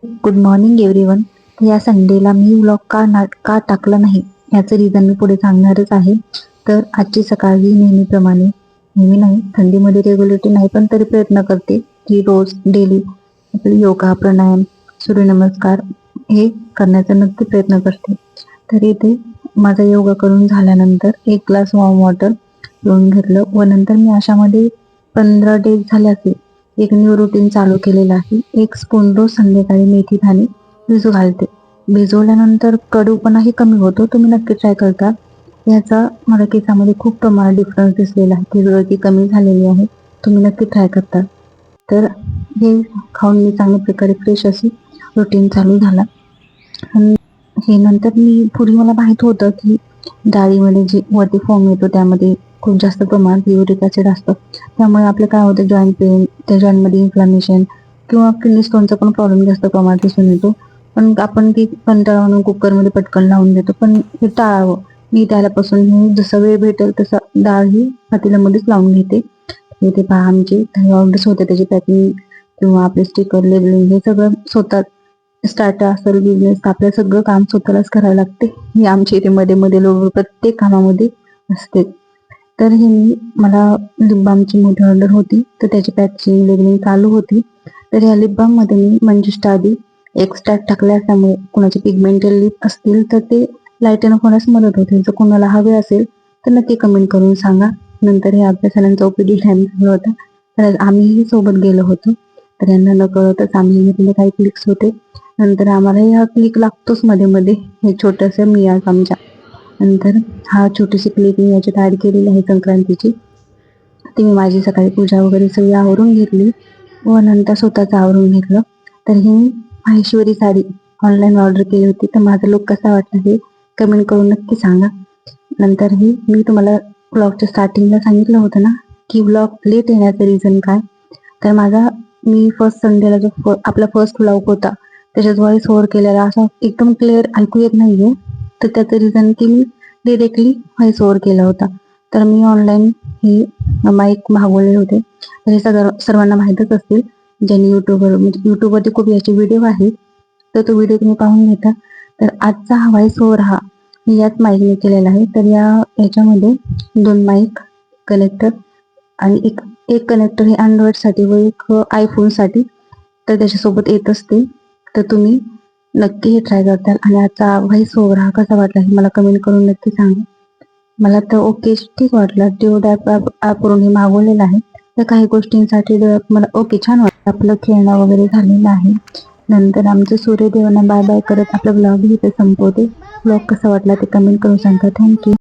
Good morning everyone. या संडेला मी vlog का टाकला नाही याचं रिझन मी पुढे सांगणारच आहे. तर आजची सकाळ ही नेहमीप्रमाणे, नेहमी नाही, थंडीमध्ये रेग्युलरिटी नाही, पण तरी प्रयत्न करते की रोज डेली आपले योगा, प्राणायाम, सूर्यनमस्कार हे करण्याचा नक्की प्रयत्न करते. तर इथे माझा योगा करून झाल्यानंतर एक ग्लास वॉर्म वॉटर पिऊन घेतलं व नंतर मी अशामध्ये 15 डेज झाले असेल एक न्यू रुटीन चालू केलेलं आहे. 1 स्पून रोज संध्याकाळी मेथी दाणे भिजू घालते. भिजवल्यानंतर कडूपणाही कमी होतो. तुम्ही नक्की ट्राय करता. याचा मला केसामध्ये खूप प्रमाणात डिफरन्स दिसलेला आहे. केस गळती कमी झालेली आहे. तुम्ही नक्की ट्राय करता. तर हे खाऊन मी चांगल्या प्रकारे फ्रेश अशी रुटीन चालू झाला. आणि हे नंतर पूर्वी मला माहीत होतं की डाळीमध्ये जे वरती फॉर्म येतो त्यामध्ये खूप जास्त प्रमाणात युरिक ॲसिड असतं. त्यामुळे आपलं काय होतं, जॉईंट पेन, त्या जॉईंटमध्ये इन्फ्लॅमेशन किंवा किडनी स्टोनचा पण प्रॉब्लेम जास्त प्रमाणात दिसून येतो. पण आपण ती कंटाळा म्हणून कुकरमध्ये पटकन लावून देतो. पण हे टाळावं. मी त्यापासून जसा वेळ भेटेल तसा डाळ ही पातेल्यामध्येच लावून घेते. इथे पहा आमचे काही ऑर्डर्स होते, त्याची पॅकिंग किंवा आपले स्टिकर, लेबलिंग हे सगळं स्वतः स्टार्टर असेल बिझनेस, आपलं सगळं काम स्वतःलाच करावं लागते. ही आमच्या इथे मध्ये मध्ये लोक प्रत्येक कामामध्ये असते. तर हे मला लिप बामची मोठी ऑर्डर होती, तर त्याची पॅकिंग, लेबलिंग चालू होती. तर या लिप बाममध्ये मी मंजुष्टा आधी एक्स्ट्रॅक्ट टाकले असल्यामुळे कुणाचे पिगमेंटल लिप असतील तर ते लाईटन होण्यास मदत होते. जर कोणाला हवे असेल तर नक्की कमेंट करून सांगा. नंतर हे आपल्या सगळ्यांचा ओपीडी टाइम झाला होता, तर आम्हीही सोबत गेलो होतो. तर यांना न कळतच आम्ही घेतलेले काही क्लिक्स होते. नंतर आम्हाला हा क्लिक लागतोच मध्ये मध्ये. हे छोटंसं मियाज आमच्या. नंतर हा छोटीशी क्लिप मी याच्यात ॲड केलेली आहे संक्रांतीची. ती मी माझी सकाळी पूजा वगैरे सगळी आवरून घेतली व नंतर स्वतःच आवरून घेतलं. तर ही मी माहेश्वरी साडी ऑनलाईन ऑर्डर केली होती. तर माझा लुक कसा वाटला हे कमेंट करून नक्की सांगा. नंतर मी तुम्हाला व्लॉगच्या स्टार्टिंगला सांगितलं होतं ना की व्लॉग लेट येण्याचं रिझन काय. तर मी फर्स्ट संडेला जो आपला फर्स्ट व्लॉग होता त्याच्यात व्हॉइस ओव्हर केलेला असा एकदम क्लिअर ऐकू येत नाहीये. तर त्याचं रिझन की मी डिरेक्टली व्हॉइस ओव्हर केला होता. तर मी ऑनलाईन हे माईक मागवलेले होते. तर हे सर्वांना माहीतच असतील, ज्यांनी यूट्यूबवरती खूप याचे व्हिडिओ आहेत. तर तो व्हिडिओ तुम्ही पाहून घेता. तर आजचा हा व्हॉइस ओव्हर मी याच माईकने केलेला आहे. तर याच्यामध्ये 2 माईक कनेक्टर आणि एक कनेक्टर हे अँड्रॉइडसाठी व एक आयफोनसाठी तर त्याच्यासोबत येत असते. तर तुम्ही नक्की हे ट्राय करताल. आणि आजचा व्हॉइस ओव्हर हा कसा वाटला हे मला कमेंट करून नक्की सांगा. मला तर ओके ठीक वाटला. डिओ ॲपवरून हे मागवलेलं आहे. तर काही गोष्टींसाठी मला ओके छान वाटलं. आपलं खेळणं वगैरे झालेलं आहे. नंतर आमचं सूर्यदेवांना बाय बाय करत आपला व्लॉग इथे संपवते. व्लॉग कसा वाटला ते कमेंट करून सांगा. थँक्यू.